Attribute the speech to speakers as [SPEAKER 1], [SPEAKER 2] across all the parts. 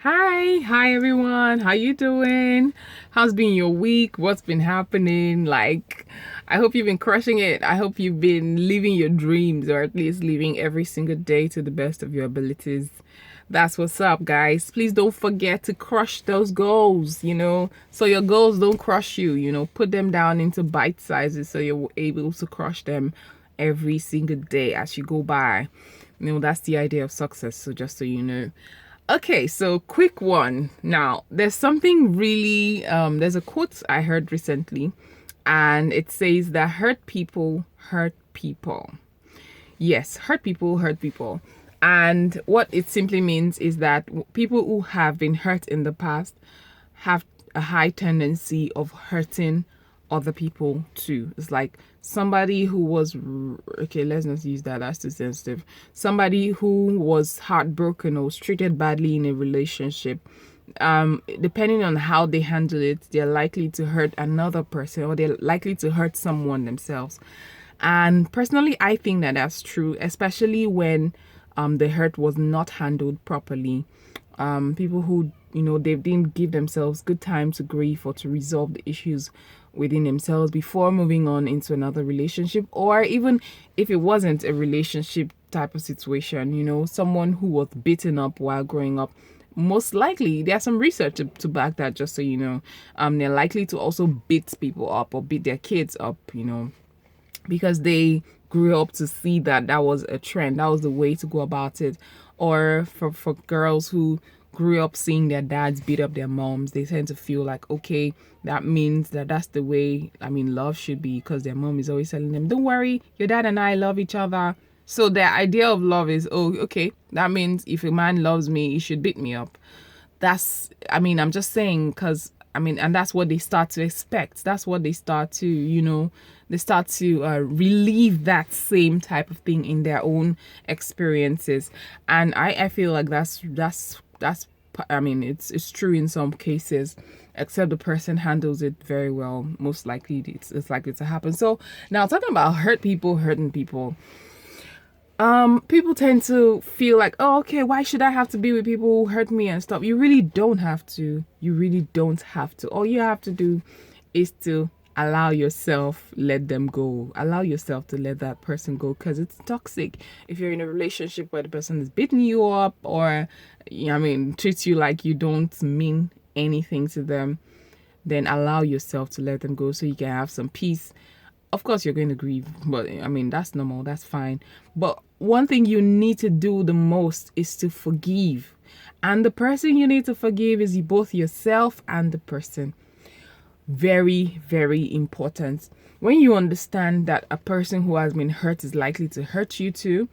[SPEAKER 1] Hi everyone. How you doing? How's been your week? What's been happening? I hope you've been crushing it. I hope you've been living your dreams, or at least living every single day to the best of your abilities. That's what's up, guys. Please don't forget to crush those goals, so your goals don't crush you, put them down into bite sizes so you're able to crush them every single day as you go by. That's the idea of success. So just so you know. Okay, so quick one. Now, there's a quote I heard recently, and it says that hurt people hurt people. Yes, hurt people hurt people. And what it simply means is that people who have been hurt in the past have a high tendency of hurting other people too. It's like somebody who was, okay, let's not use that, that's too sensitive. Somebody who was heartbroken or was treated badly in a relationship, depending on how they handle it, they're likely to hurt another person, or they're likely to hurt someone themselves. And personally, I think that that's true, especially when the hurt was not handled properly. People who, they didn't give themselves good time to grieve or to resolve the issues within themselves before moving on into another relationship, or even if it wasn't a relationship type of situation, someone who was beaten up while growing up, most likely there's some research to back that, just so you know. They're likely to also beat people up or beat their kids up, because they grew up to see that that was a trend, that was the way to go about it. Or for girls who grew up seeing their dads beat up their moms, they tend to feel like, okay, that means that's the way, love should be, because their mom is always telling them, don't worry, your dad and I love each other. So their idea of love is, oh, okay, that means if a man loves me, he should beat me up. I'm just saying, because and that's what they start to expect. That's what they start to, they start to relieve that same type of thing in their own experiences. And I feel like that's it's true in some cases, except the person handles it very well. Most likely it's likely to happen. So now, talking about hurt people hurting people, people tend to feel like, oh, okay, why should I have to be with people who hurt me and stuff? You really don't have to. You really don't have to. All you have to do is to allow yourself, let them go. Allow yourself to let that person go, because it's toxic. If you're in a relationship where the person is beating you up, or treats you like you don't mean anything to them, then allow yourself to let them go so you can have some peace. Of course you're going to grieve, but that's normal, that's fine. But one thing you need to do the most is to forgive. And the person you need to forgive is both yourself and the person. Very, very important. When you understand that a person who has been hurt is likely to hurt you too,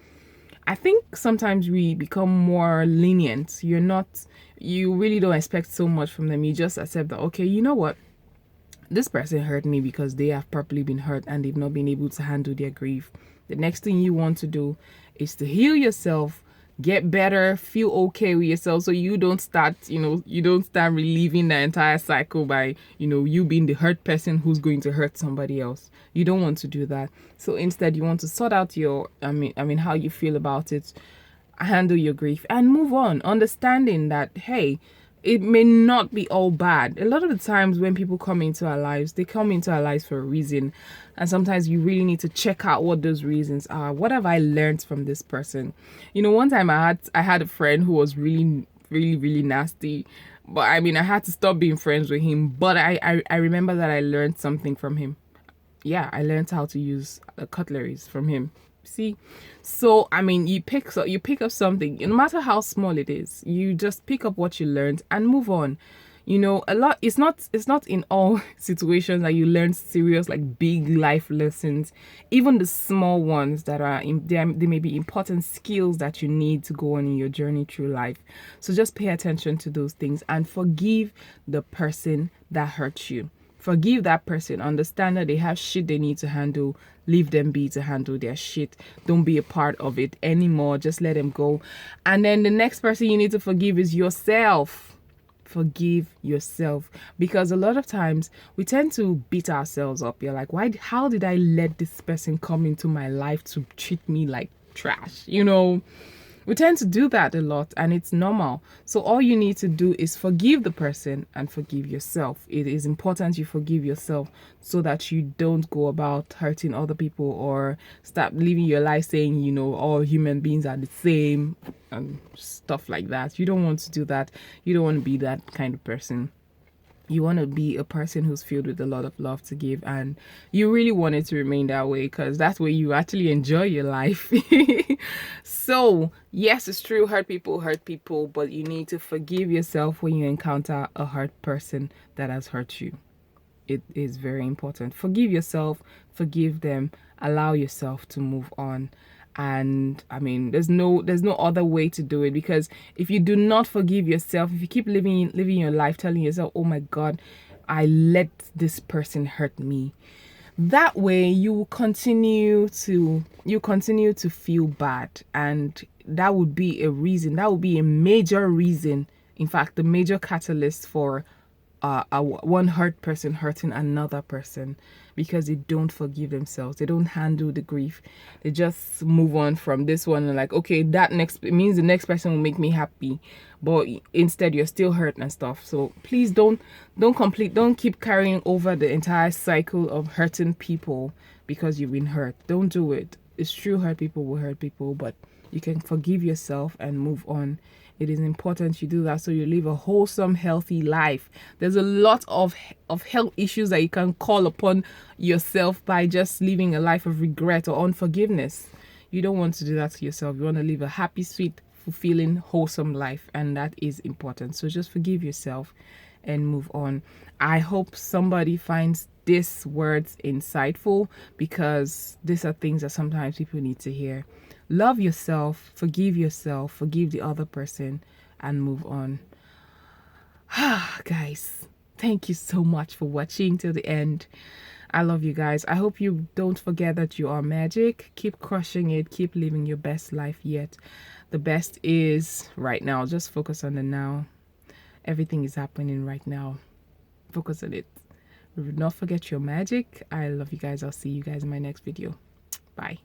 [SPEAKER 1] I think sometimes we become more lenient. You really don't expect so much from them. You just accept that, okay, you know what? This person hurt me because they have probably been hurt and they've not been able to handle their grief. The next thing you want to do is to heal yourself, get better, feel okay with yourself, so you don't start reliving the entire cycle by, you being the hurt person who's going to hurt somebody else. You don't want to do that. So instead, you want to sort out your, how you feel about it, handle your grief and move on, understanding that, hey, it may not be all bad. A lot of the times when people come into our lives, they come into our lives for a reason. And sometimes you really need to check out what those reasons are. What have I learned from this person? One time I had a friend who was really, really, really nasty. But I had to stop being friends with him. But I remember that I learned something from him. Yeah, I learned how to use cutleries from him. See, so you pick up something, no matter how small it is. You just pick up what you learned and move on. A lot, it's not in all situations that you learn serious, like, big life lessons. Even the small ones that are they may be important skills that you need to go on in your journey through life. So just pay attention to those things and forgive the person that hurt you. Forgive that person. Understand that they have shit they need to handle. Leave them be to handle their shit. Don't be a part of it anymore. Just let them go. And then the next person you need to forgive is yourself. Forgive yourself, because a lot of times we tend to beat ourselves up. You're like, how did I let this person come into my life to treat me like trash? We tend to do that a lot, and it's normal. So all you need to do is forgive the person and forgive yourself. It is important you forgive yourself so that you don't go about hurting other people or start living your life saying, you know, all human beings are the same and stuff like that. You don't want to do that. You don't want to be that kind of person. You want to be a person who's filled with a lot of love to give, and you really want it to remain that way because that's where you actually enjoy your life. So yes, it's true, hurt people, but you need to forgive yourself when you encounter a hurt person that has hurt you. It is very important. Forgive yourself, forgive them, allow yourself to move on. And I mean, there's no other way to do it, because if you do not forgive yourself, if you keep living your life telling yourself, oh my god, I let this person hurt me, that way you continue to feel bad, and that would be a major reason, in fact the major catalyst for one hurt person hurting another person, because they don't forgive themselves. They don't handle the grief. They just move on from this one and like, okay, it means the next person will make me happy, but instead you're still hurt and stuff. So please don't keep carrying over the entire cycle of hurting people because you've been hurt. Don't do it. It's true, hurt people will hurt people, but you can forgive yourself and move on. It is important you do that so you live a wholesome, healthy life. There's a lot of health issues that you can call upon yourself by just living a life of regret or unforgiveness. You don't want to do that to yourself. You want to live a happy, sweet, fulfilling, wholesome life, and that is important. So just forgive yourself and move on. I hope somebody finds these words insightful, because these are things that sometimes people need to hear. Love yourself, forgive the other person, and move on. Guys, thank you so much for watching till the end. I love you guys. I hope you don't forget that you are magic. Keep crushing it. Keep living your best life yet. The best is right now. Just focus on the now. Everything is happening right now. Focus on it. Do not forget your magic. I love you guys. I'll see you guys in my next video. Bye.